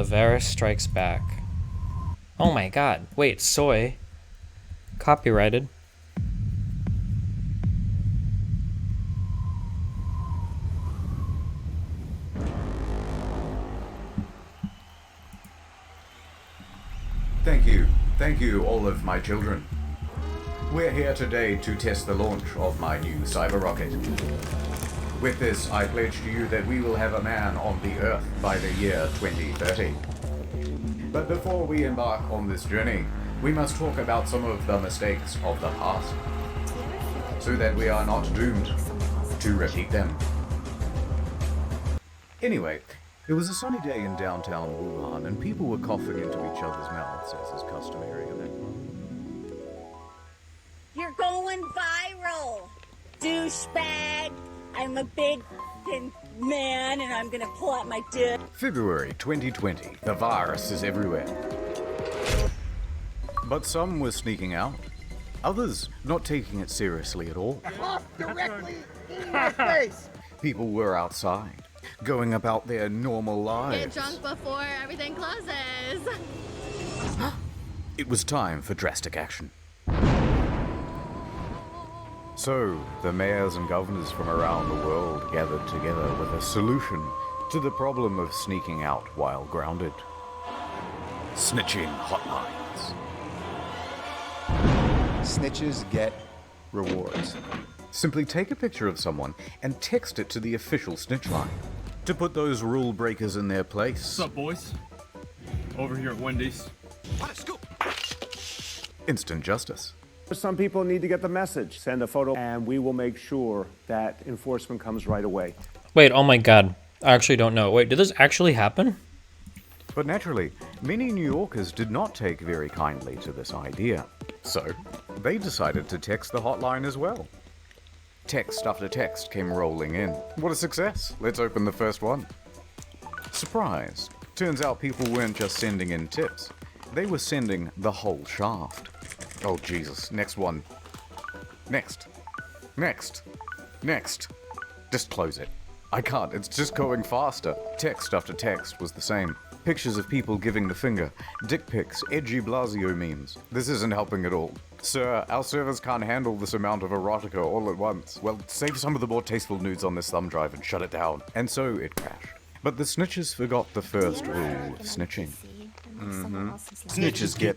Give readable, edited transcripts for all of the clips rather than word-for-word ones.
TheVarus strikes back. Oh my god. Wait, soy. Copyrighted. Thank you, all of my children. We're here today to test the launch of my new cyber rocket. With this, I pledge to you that we will have a man on the Earth by the year 2030. But before we embark on this journey, we must talk about some of the mistakes of the past, so that we are not doomed to repeat them. Anyway, it was a sunny day in downtown Wuhan, and people were coughing into each other's mouths, as is customary in that time. You're going viral, douchebag. I'm a big man, and I'm gonna pull out my dick. February 2020. The virus is everywhere. But some were sneaking out. Others not taking it seriously at all. Cough directly in my face. People were outside, going about their normal lives. Get drunk before everything closes. It was time for drastic action. So, the mayors and governors from around the world gathered together with a solution to the problem of sneaking out while grounded. Snitching hotlines. Snitches get rewards. Simply take a picture of someone and text it to the official snitch line to put those rule breakers in their place. What's up, boys? Over here at Wendy's. What a scoop! Instant justice. Some people need to get the message. Send a photo and we will make sure that enforcement comes right away. Wait, oh my god. I actually don't know. Wait, did this actually happen? But naturally, many New Yorkers did not take very kindly to this idea. So, they decided to text the hotline as well. Text after text came rolling in. What a success! Let's open the first one. Surprise! Turns out people weren't just sending in tips. They were sending the whole shaft. Oh Jesus, next one. Next. Next. Next. Just close it. I can't, it's just going faster. Text after text was the same. Pictures of people giving the finger, dick pics, edgy Blasio memes. This isn't helping at all. Sir, our servers can't handle this amount of erotica all at once. Well, save some of the more tasteful nudes on this thumb drive and shut it down. And so it crashed. But the snitches forgot the first rule of snitching. Snitches get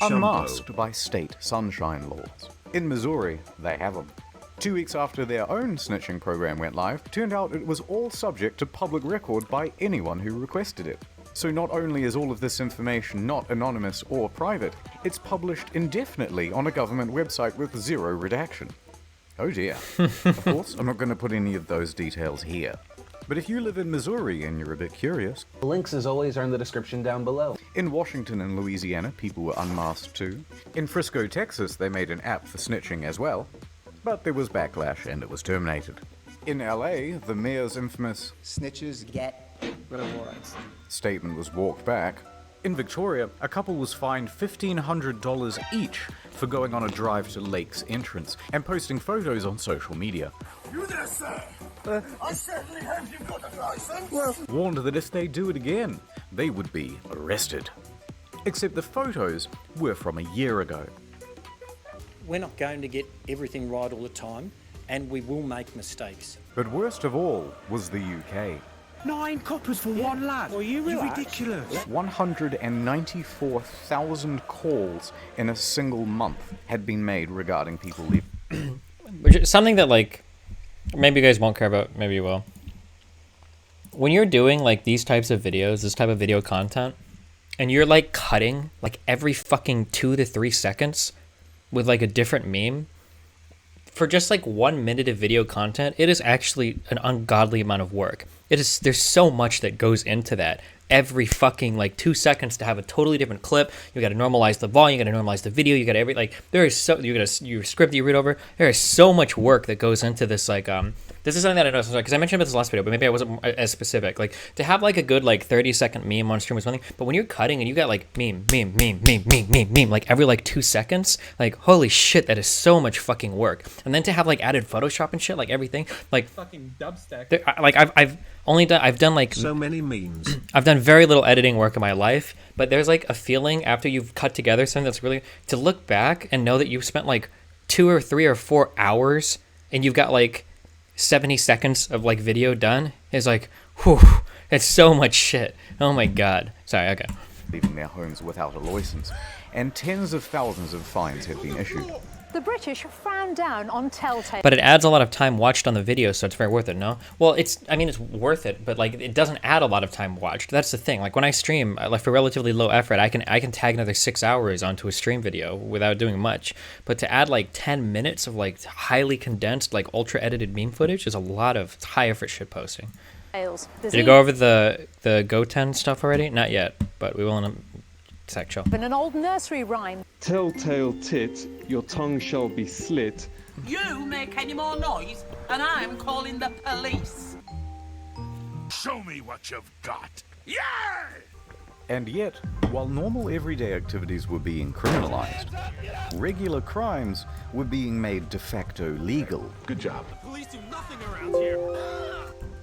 unmasked by state sunshine laws. In Missouri, they have them. 2 weeks after their own snitching program went live, turned out it was all subject to public record by anyone who requested it. So not only is all of this information not anonymous or private, it's published indefinitely on a government website with zero redaction. Oh dear. Of course, I'm not going to put any of those details here. But if you live in Missouri and you're a bit curious, the links as always are in the description down below. In Washington and Louisiana, people were unmasked too. In Frisco, Texas, they made an app for snitching as well. But there was backlash and it was terminated. In LA, the mayor's infamous Snitches get rewards statement was walked back. In Victoria, a couple was fined $1,500 each for going on a drive to Lake's entrance and posting photos on social media. You there, sir? I certainly hope you've got a license. Warned that if they do it again, they would be arrested. Except the photos were from a year ago. We're not going to get everything right all the time, and we will make mistakes. But worst of all was the UK. 9 coppers for one lad. Well, you relax. Ridiculous. 194,000 calls in a single month had been made regarding people leaving. Which is something that, like, maybe you guys won't care about, maybe you will. When you're doing, like, these types of videos, this type of video content, and you're, like, cutting, like, every fucking 2 to 3 seconds with, like, a different meme, for just, like, 1 minute of video content, it is actually an ungodly amount of work. There's so much that goes into that. Every fucking, like, 2 seconds to have a totally different clip. You gotta normalize the volume, you gotta normalize the video, you gotta your script that you read over. There is so much work that goes into this, like, this is something that I noticed, because I mentioned about this last video, but maybe I wasn't as specific. Like, to have like a good like 30-second meme on stream or something, but when you're cutting and you got like meme, like every like 2 seconds, like holy shit, that is so much fucking work. And then to have like added Photoshop and shit, like everything, like Fucking dubstep. like I've done like So many memes. I've done very little editing work in my life, but there's like a feeling after you've cut together something that's really, to look back and know that you've spent like 2 or 3 or 4 hours and you've got like 70 seconds of like video done is like, whew, it's so much shit. Oh my god. Sorry, okay. Leaving their homes without a license, and tens of thousands of fines have been issued. The British frown down on telltale. But it adds a lot of time watched on the video, so it's very worth it, no? Well, it's worth it, but like it doesn't add a lot of time watched. That's the thing. Like when I stream, like for relatively low effort, I can tag another 6 hours onto a stream video without doing much. But to add like 10 minutes of like highly condensed, like ultra edited meme footage is a lot of high effort shit posting. Did you go over the Goten stuff already? Not yet, but we will in a sec. Chill. In an old nursery rhyme. Telltale tit, your tongue shall be slit. You make any more noise, and I'm calling the police. Show me what you've got. Yeah! And yet, while normal everyday activities were being criminalized, regular crimes were being made de facto legal. Good job. The police do nothing around here.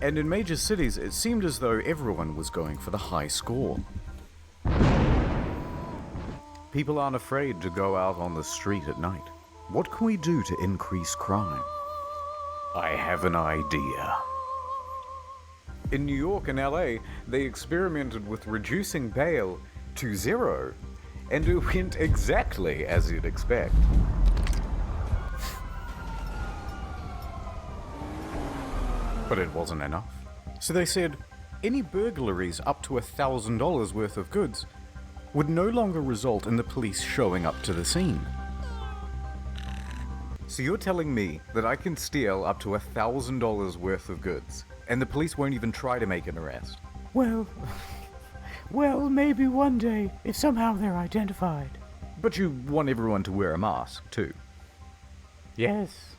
And in major cities, it seemed as though everyone was going for the high score. People aren't afraid to go out on the street at night. What can we do to increase crime? I have an idea. In New York and LA, they experimented with reducing bail to 0, and it went exactly as you'd expect. But it wasn't enough. So they said, any burglaries up to $1,000 worth of goods would no longer result in the police showing up to the scene. So you're telling me that I can steal up to $1,000 worth of goods, and the police won't even try to make an arrest? Well, maybe one day, if somehow they're identified. But you want everyone to wear a mask, too. Yes.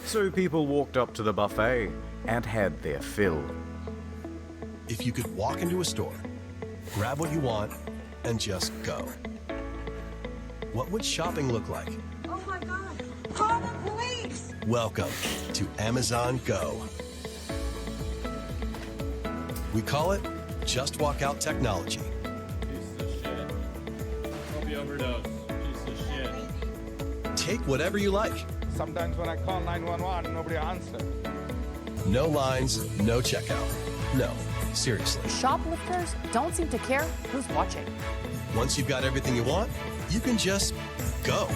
So people walked up to the buffet and had their fill. If you could walk into a store, grab what you want, and just go, what would shopping look like? Oh my god! Call the police! Welcome to Amazon Go. We call it Just Walk Out Technology. Piece of shit. Hope you overdose. Piece of shit. Take whatever you like. Sometimes when I call 911, nobody answers. No lines, no checkout. No, seriously. Shoplifters don't seem to care who's watching. Once you've got everything you want, you can just go.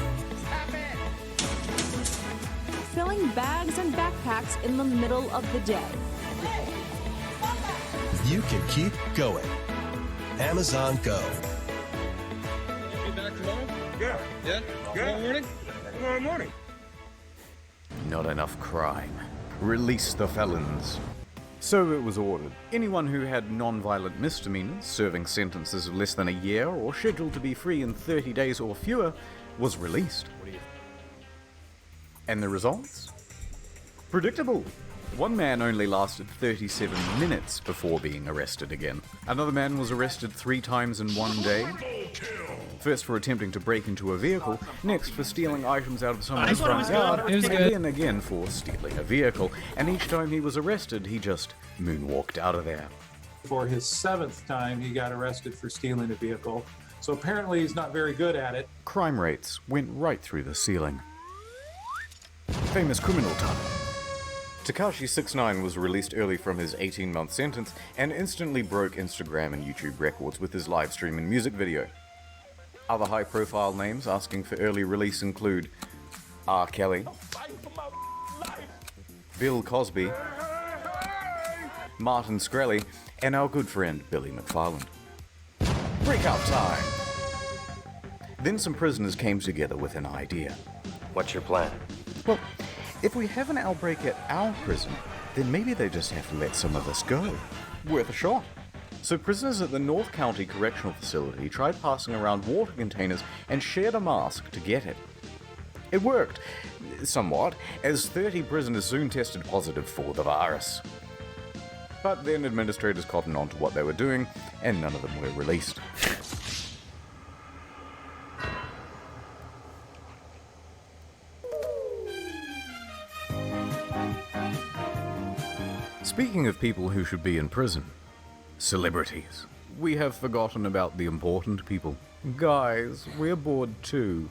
Filling bags and backpacks in the middle of the day. You can keep going. Amazon Go. Be back tomorrow? Yeah. Yeah? Tomorrow morning? Tomorrow morning. Not enough crime. Release the felons. So it was ordered. Anyone who had non-violent misdemeanors, serving sentences of less than a year, or scheduled to be free in 30 days or fewer, was released. And the results? Predictable. One man only lasted 37 minutes before being arrested again. Another man was arrested 3 times in one day. First for attempting to break into a vehicle, next for stealing items out of someone's front yard, and then again for stealing a vehicle. And each time he was arrested, he just moonwalked out of there. For his 7th time, he got arrested for stealing a vehicle. So apparently he's not very good at it. Crime rates went right through the ceiling. Famous criminal time. Tekashi69 was released early from his 18-month sentence and instantly broke Instagram and YouTube records with his live stream and music video. Other high-profile names asking for early release include R. Kelly, Bill Cosby, Martin Shkreli, and our good friend Billy McFarland. Breakout time! Then some prisoners came together with an idea. What's your plan? Well, if we have an outbreak at our prison, then maybe they just have to let some of us go. Worth a shot. So prisoners at the North County Correctional Facility tried passing around water containers and shared a mask to get it. It worked, somewhat, as 30 prisoners soon tested positive for the virus. But then administrators cottoned on to what they were doing, and none of them were released. Speaking of people who should be in prison, celebrities. We have forgotten about the important people. Guys, we're bored too.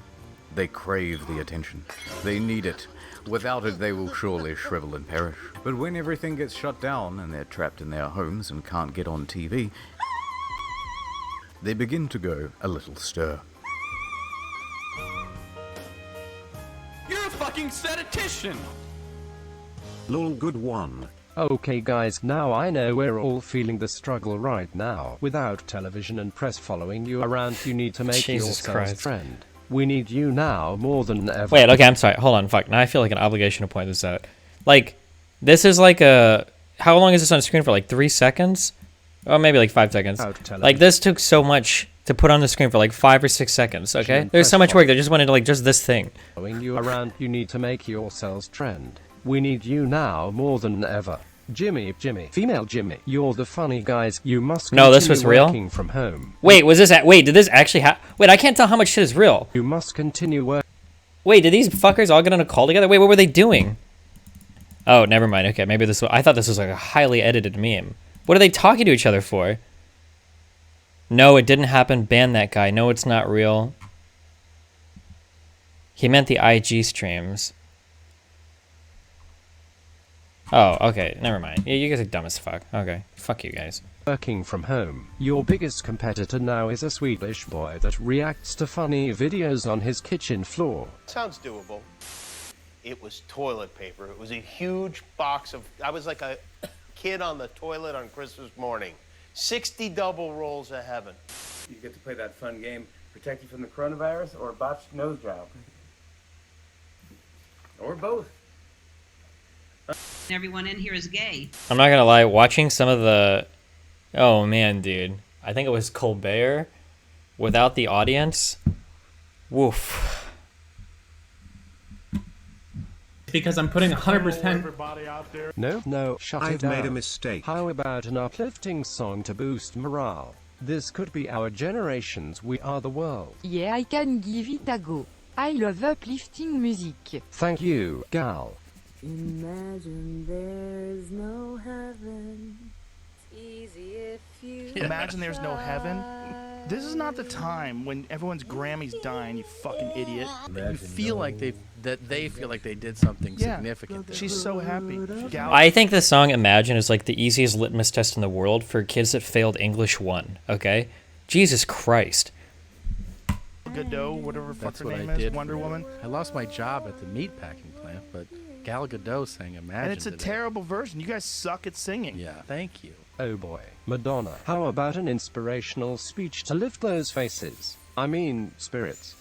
They crave the attention. They need it. Without it, they will surely shrivel and perish. But when everything gets shut down and they're trapped in their homes and can't get on TV, they begin to go a little stir. You're a fucking statistician! Lol, good one. Okay guys, now I know we're all feeling the struggle right now. Without television and press following you around, you need to make Jesus yourselves Christ. trend. We need you now more than ever. Wait, okay, I'm sorry. Hold on, fuck. Now I feel like an obligation to point this out. Like, this is like a... How long is this on screen for? Like 3 seconds? Oh, maybe like 5 seconds. Like, this took so much to put on the screen for like 5 or 6 seconds, okay? There's so much work. They just wanted to, like, just this thing. Following you around, you need to make yourselves trend. We need you now more than ever. Jimmy, female Jimmy, you're the funny guys. You must No, this was real? working from home. Wait, was this... Wait, did this actually happen? Wait, I can't tell how much shit is real. You must continue work. Wait, did these fuckers all get on a call together? Wait, what were they doing? Oh, never mind. Okay, maybe this was... I thought this was like a highly edited meme. What are they talking to each other for? No, it didn't happen. Ban that guy. No, it's not real. He meant the IG streams. Oh, okay. Never mind. Yeah, you guys are dumb as fuck. Okay. Fuck you guys. Working from home. Your biggest competitor now is a Swedish boy that reacts to funny videos on his kitchen floor. Sounds doable. It was toilet paper. It was a huge box of... I was like a kid on the toilet on Christmas morning. 60 double rolls of heaven. You get to play that fun game, protect you from the coronavirus or a botched nose job. Or both. Everyone in here is gay. I'm not gonna lie, watching some of the... Oh man, dude. I think it was Colbert without the audience. Woof. Because I'm putting 100%... No, shut it I've down. made a mistake. How about an uplifting song to boost morale? This could be our generation's We Are the World. Yeah, I can give it a go. I love uplifting music. Thank you, gal. Imagine there's no heaven. Easy if you Imagine there's no heaven. This is not the time when everyone's Grammy's dying, you fucking idiot. You feel like they feel like they did something significant there. She's so happy. I think the song Imagine is like the easiest litmus test in the world for kids that failed English 1, okay? Jesus Christ. Godot, whatever fuck That's her what name I is, did. Wonder Woman. I lost my job at the meatpacking plant, but Gal Gadot sang Imagine And it's a today. terrible version. You guys suck at singing. Yeah, thank you. Oh boy, Madonna. How about an inspirational speech to lift those faces? I mean, spirits.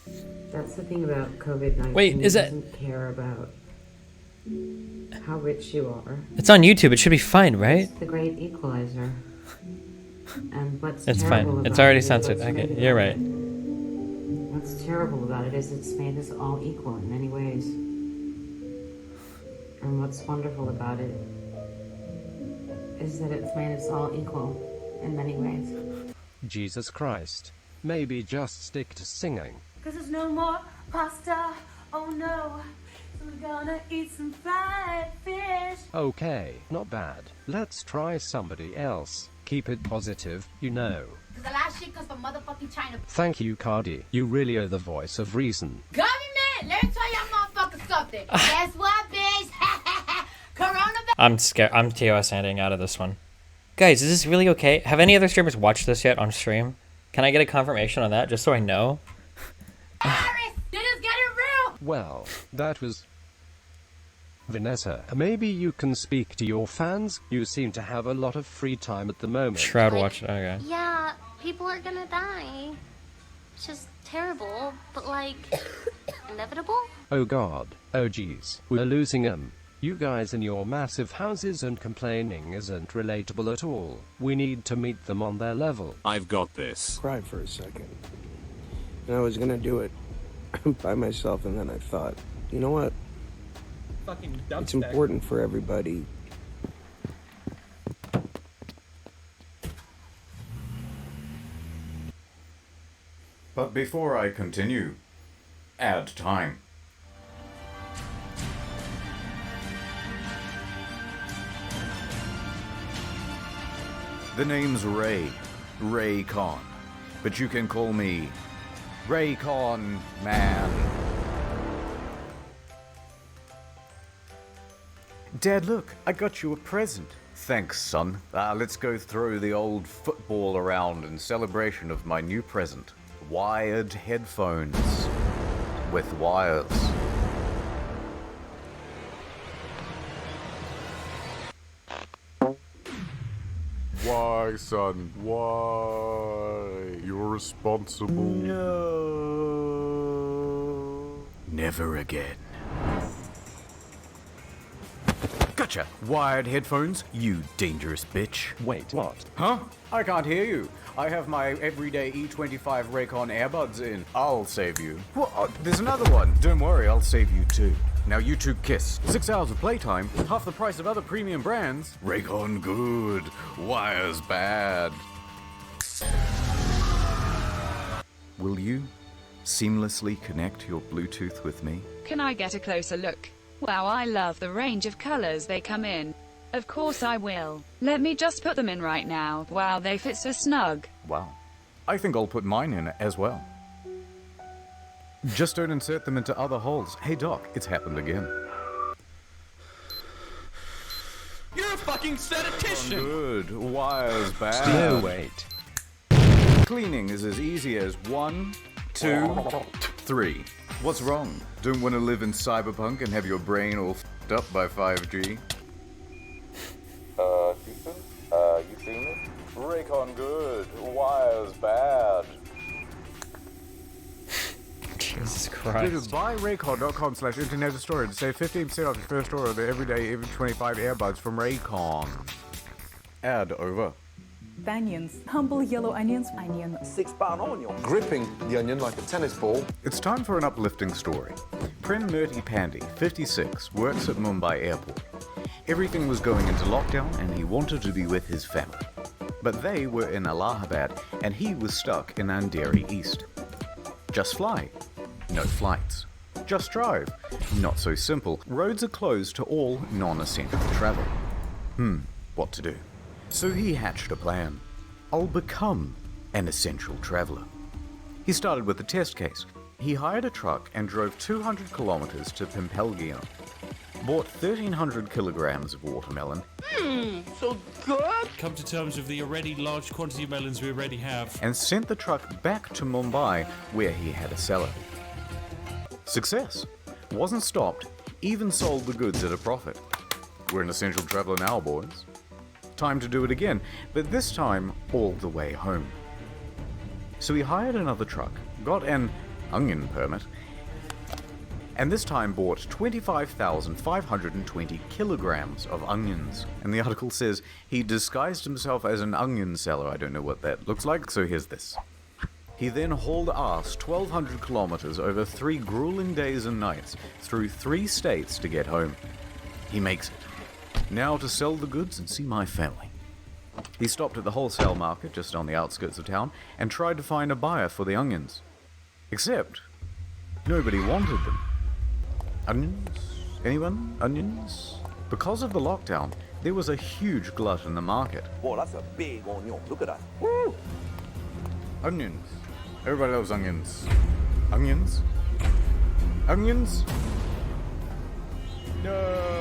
That's the thing about COVID-19. Wait, is that... doesn't care about how rich you are. It's on YouTube. It should be fine, right? It's the great equalizer. And what's It's terrible fine. It's about already it is censored. what's Okay, made it you're all- right. What's terrible about it is it's made us all equal in many ways. And what's wonderful about it is that it's made us all equal in many ways. Jesus Christ. Maybe just stick to singing. Cause there's no more pasta. Oh no. So we're gonna eat some fried fish. Okay, not bad. Let's try somebody else. Keep it positive, you know. Cause the last shit comes from motherfucking China. Thank you, Cardi. You really are the voice of reason. Government, let me tell y'all motherfuckers something. Guess what, bitch? Coronavirus. I'm scared. I'm TOS ending out of this one. Guys, is this really okay? Have any other streamers watched this yet on stream? Can I get a confirmation on that, just so I know? You just get it real. Well, that was... Vanessa, maybe you can speak to your fans? You seem to have a lot of free time at the moment. Shroud watch. Okay. Yeah, people are gonna die. It's just terrible, but like, inevitable? Oh god. Oh geez. We're losing them. You guys in your massive houses and complaining isn't relatable at all. We need to meet them on their level. I've got this. Cried for a second. And I was gonna do it by myself, and then I thought, you know what? Fucking It's dubstep. important for everybody. But before I continue, ad time. The name's Ray Con, but you can call me Ray Con Man. Dad, look, I got you a present. Thanks, son. Let's go throw the old football around in celebration of my new present. Wired headphones with wires. Why, son? Why? You're responsible. No. Never again. Gotcha! Wired headphones, you dangerous bitch. Wait, what? Huh? I can't hear you. I have my everyday E25 Raycon earbuds in. I'll save you. Well, there's another one. Don't worry, I'll save you too. Now you two kiss. 6 hours of playtime, half the price of other premium brands. Raycon good, wires bad. Will you seamlessly connect your Bluetooth with me? Can I get a closer look? Wow, I love the range of colors they come in. Of course I will. Let me just put them in right now. Wow, they fit so snug. Wow. I think I'll put mine in as well. Just don't insert them into other holes. Hey Doc, it's happened again. You're a fucking statistician! Good. Wires bad. No, wait. Cleaning is as easy as 1, 2, 3. What's wrong? Don't want to live in cyberpunk and have your brain all f***ed up by 5G? Houston? You seen it? Raycon good, wires bad. Jesus Christ. Dude, buy Raycon.com/internet store to save 15% off your first order of the everyday EV25 earbuds from Raycon. Ad over. Onions. Humble yellow onions. Onion. 6-pound onion. Gripping the onion like a tennis ball. It's time for an uplifting story. Prem Murti Pandey, 56, works at Mumbai airport. Everything was going into lockdown and he wanted to be with his family. But they were in Allahabad and he was stuck in Andheri East. Just fly. No flights. Just drive. Not so simple. Roads are closed to all non-essential travel. What to do? So he hatched a plan. I'll become an essential traveler. He started with a test case. He hired a truck and drove 200 kilometers to Pimpelgina. Bought 1,300 kilograms of watermelon. So good! Come to terms with the already large quantity of melons we already have. And sent the truck back to Mumbai, where he had a cellar. Success. Wasn't stopped, even sold the goods at a profit. We're an essential traveler now, boys. Time to do it again, but this time all the way home. So he hired another truck, got an onion permit, and this time bought 25,520 kilograms of onions. And the article says he disguised himself as an onion seller. I don't know what that looks like, so here's this. He then hauled ass 1,200 kilometers over 3 grueling days and nights through 3 states to get home. He makes it. Now to sell the goods and see my family. He stopped at the wholesale market just on the outskirts of town and tried to find a buyer for the onions. Except, nobody wanted them. Onions? Anyone? Onions? Because of the lockdown, there was a huge glut in the market. Boy, that's a big onion. Look at that. Woo! Onions. Everybody loves onions. Onions? Onions? No!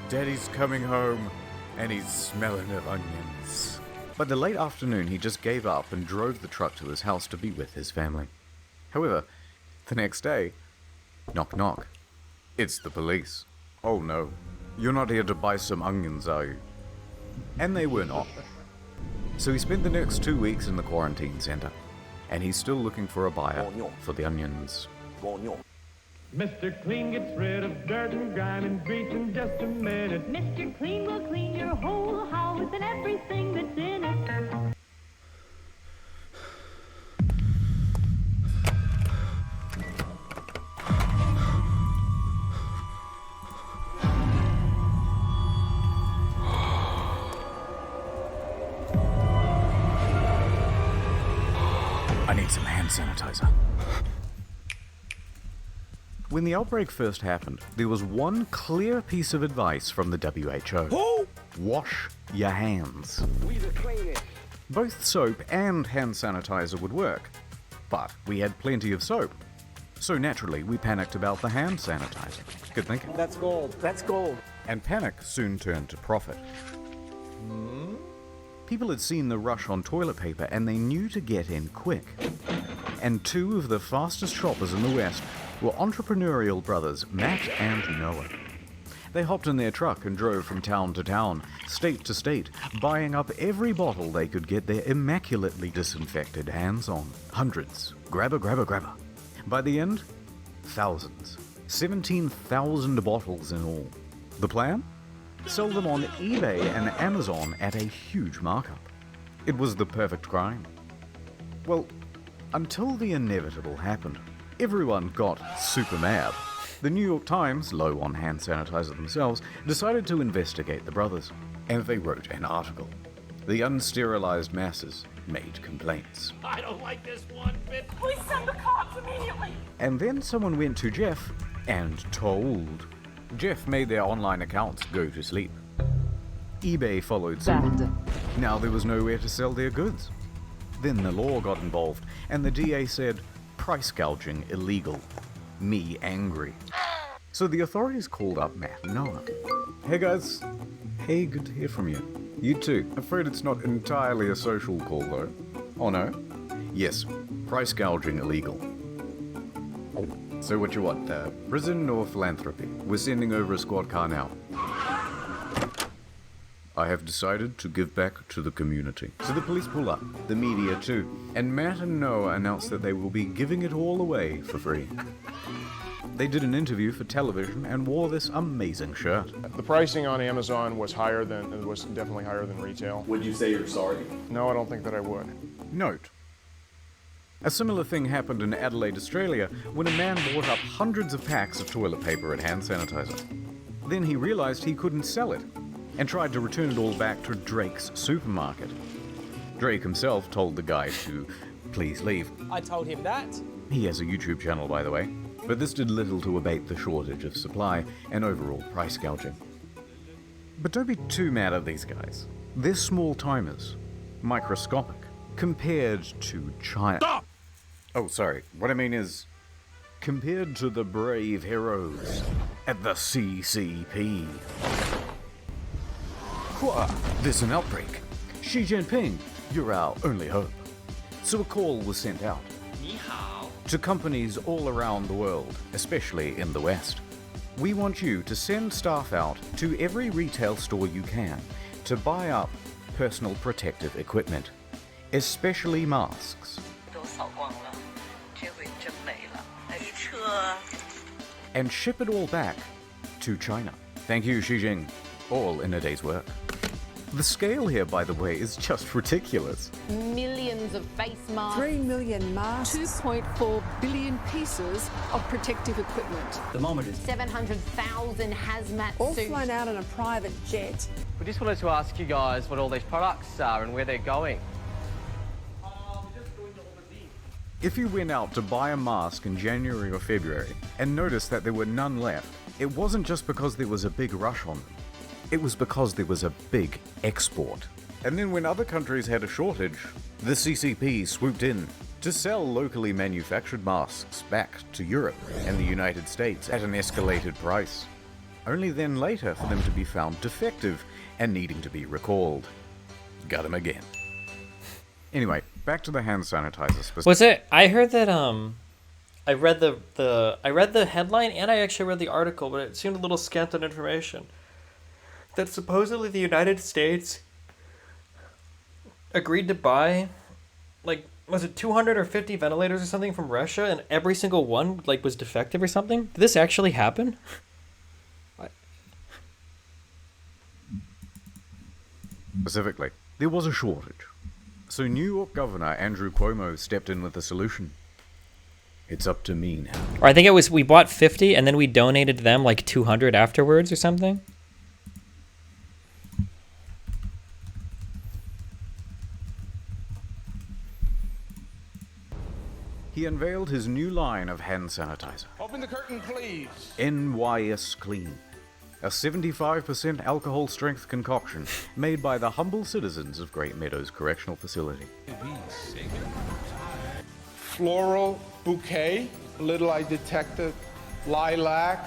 Daddy's coming home, and he's smelling of onions. By the late afternoon, he just gave up and drove the truck to his house to be with his family. However, the next day, knock knock. It's the police. Oh no, you're not here to buy some onions, are you? And they were not. So he spent the next 2 weeks in the quarantine center, and he's still looking for a buyer for the onions. Mr. Clean gets rid of dirt and grime and grease in just a minute. Mr. Clean will clean your whole house and everything that's in it. sanitizer. When the outbreak first happened, there was one clear piece of advice from the WHO. Wash your hands. Both soap and hand sanitizer would work, but we had plenty of soap. So naturally, we panicked about the hand sanitizer. Good thinking. That's gold. That's gold. And panic soon turned to profit. People had seen the rush on toilet paper and they knew to get in quick. And two of the fastest shoppers in the West were entrepreneurial brothers Matt and Noah. They hopped in their truck and drove from town to town, state to state, buying up every bottle they could get their immaculately disinfected hands on. Hundreds. Grabber, grabber, grabber. By the end, thousands. 17,000 bottles in all. The plan? Sell them on eBay and Amazon at a huge markup. It was the perfect crime. Well, until the inevitable happened. Everyone got super mad. The New York Times, low on hand sanitizer themselves, decided to investigate the brothers. And they wrote an article. The unsterilized masses made complaints. I don't like this one bit. Please send the cops immediately. And then someone went to Jeff and told. Jeff made their online accounts go to sleep. eBay followed suit. Now there was nowhere to sell their goods. Then the law got involved, and the DA said, price gouging illegal. Me angry. So the authorities called up Matt and Noah. Hey guys. Hey, good to hear from you. You too. Afraid it's not entirely a social call though. Oh no? Yes, price gouging illegal. So what you want, prison or philanthropy? We're sending over a squad car now. I have decided to give back to the community. So the police pull up, the media too, and Matt and Noah announced that they will be giving it all away for free. They did an interview for television and wore this amazing shirt. The pricing on Amazon was definitely higher than retail. Would you say you're sorry? No, I don't think that I would. Note. A similar thing happened in Adelaide, Australia, when a man bought up hundreds of packs of toilet paper and hand sanitizer. Then he realized he couldn't sell it, and tried to return it all back to Drake's supermarket. Drake himself told the guy to please leave. I told him that. He has a YouTube channel, by the way, but this did little to abate the shortage of supply and overall price gouging. But don't be too mad at these guys. They're small timers, microscopic, compared to China. Stop! Oh, sorry. What I mean is, compared to the brave heroes at the CCP. There's an outbreak. Xi Jinping, you're our only hope. So a call was sent out to companies all around the world, especially in the West. We want you to send staff out to every retail store you can to buy up personal protective equipment, especially masks. And ship it all back to China. Thank you, Xi Jinping. All in a day's work. The scale here, by the way, is just ridiculous. Millions of face masks. 3 million masks. 2.4 billion pieces of protective equipment. Thermometers. 700,000 hazmat All suits. flown out on a private jet. We just wanted to ask you guys what all these products are and where they're going. If you went out to buy a mask in January or February and noticed that there were none left, it wasn't just because there was a big rush on them. It was because there was a big export. And then when other countries had a shortage, the CCP swooped in to sell locally manufactured masks back to Europe and the United States at an escalated price. Only then later for them to be found defective and needing to be recalled. Got him again. Anyway, back to the hand sanitizer. Was it? I heard that I read the headline and I actually read the article, but it seemed a little scant on information. That supposedly the United States agreed to buy, like, was it 250 ventilators or something from Russia, and every single one, like, was defective or something? Did this actually happen? Specifically, there was a shortage. So New York Governor Andrew Cuomo stepped in with a solution. It's up to me now. Or I think it was, we bought 50 and then we donated them like 200 afterwards or something. he unveiled his new line of hand sanitizer. Open the curtain, please. NYS Clean. A 75% alcohol strength concoction made by the humble citizens of Great Meadows Correctional Facility. Floral bouquet. Little I detected lilac,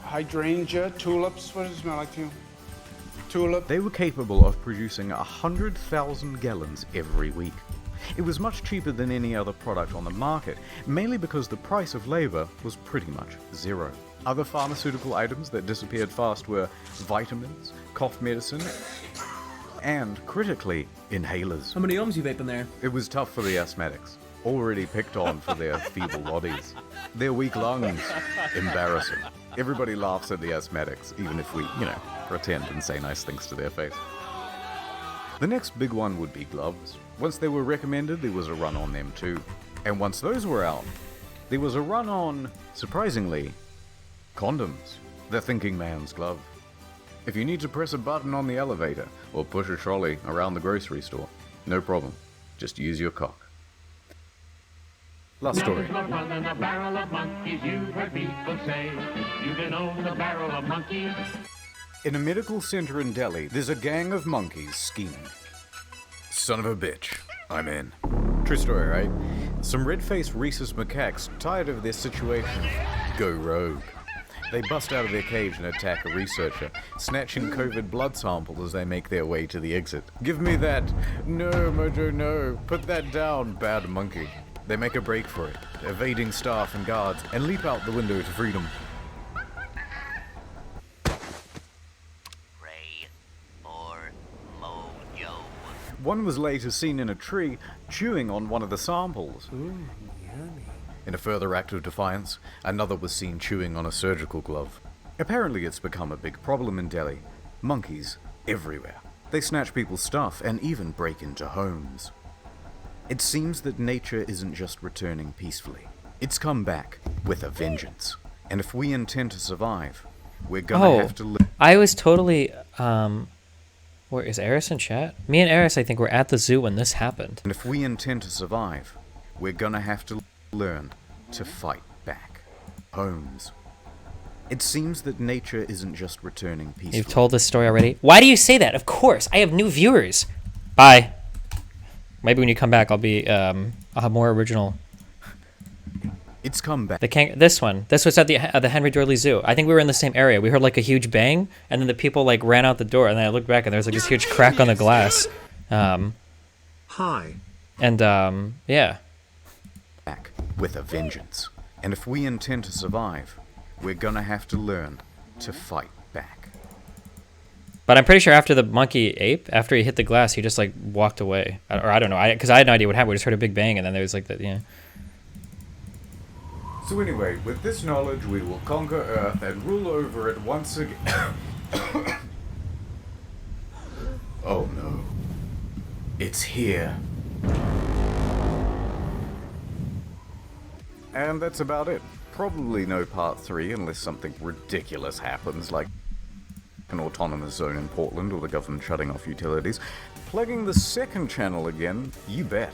hydrangea, tulips. What does it smell like to you? Tulip. They were capable of producing 100,000 gallons every week. It was much cheaper than any other product on the market, mainly because the price of labor was pretty much zero. Other pharmaceutical items that disappeared fast were vitamins, cough medicine, and, critically, inhalers. How many ohms you vaping there? It was tough for the asthmatics, already picked on for their feeble bodies. Their weak lungs, embarrassing. Everybody laughs at the asthmatics, even if we, pretend and say nice things to their face. The next big one would be gloves. Once they were recommended, there was a run on them too. And once those were out, there was a run on, surprisingly, condoms. The thinking man's glove. If you need to press a button on the elevator or push a trolley around the grocery store, no problem. Just use your cock. Last story. There's more fun than a barrel of monkeys, you've heard people say. You can own a barrel of monkeys. In a medical center in Delhi, there's a gang of monkeys scheming. Son of a bitch. I'm in. True story, right? Some red-faced rhesus macaques, tired of their situation, go rogue. They bust out of their cage and attack a researcher, snatching COVID blood samples as they make their way to the exit. Give me that. No, Mojo, no. Put that down, bad monkey. They make a break for it, evading staff and guards, and leap out the window to freedom. One was later seen in a tree, chewing on one of the samples. Ooh, yummy. In a further act of defiance, another was seen chewing on a surgical glove. Apparently it's become a big problem in Delhi. Monkeys everywhere. They snatch people's stuff and even break into homes. It seems that nature isn't just returning peacefully. It's come back with a vengeance. And if we intend to survive, we're gonna have to live. I was totally, where is Eris in chat? Me and Eris, I think, were at the zoo when this happened. And if we intend to survive, we're gonna have to learn to fight back. Homes. It seems that nature isn't just returning peacefully. You've told this story already? Why do you say that? Of course, I have new viewers. Bye. Maybe when you come back, I'll have more original. It's come back. This was at the Henry Dorley Zoo. I think we were in the same area. We heard like a huge bang, and then the people like ran out the door, and then I looked back, and there was like this huge crack on the glass. Hi. And yeah. Back with a vengeance. And if we intend to survive, we're gonna have to learn to fight back. But I'm pretty sure after the monkey ape, after he hit the glass, he just like walked away. Or I don't know, because I had no idea what happened. We just heard a big bang, and then there was like that, yeah. So anyway, with this knowledge, we will conquer Earth and rule over it once again. Oh no. It's here. And that's about it. Probably no part 3 unless something ridiculous happens, like an autonomous zone in Portland or the government shutting off utilities. Plugging the second channel again, you bet.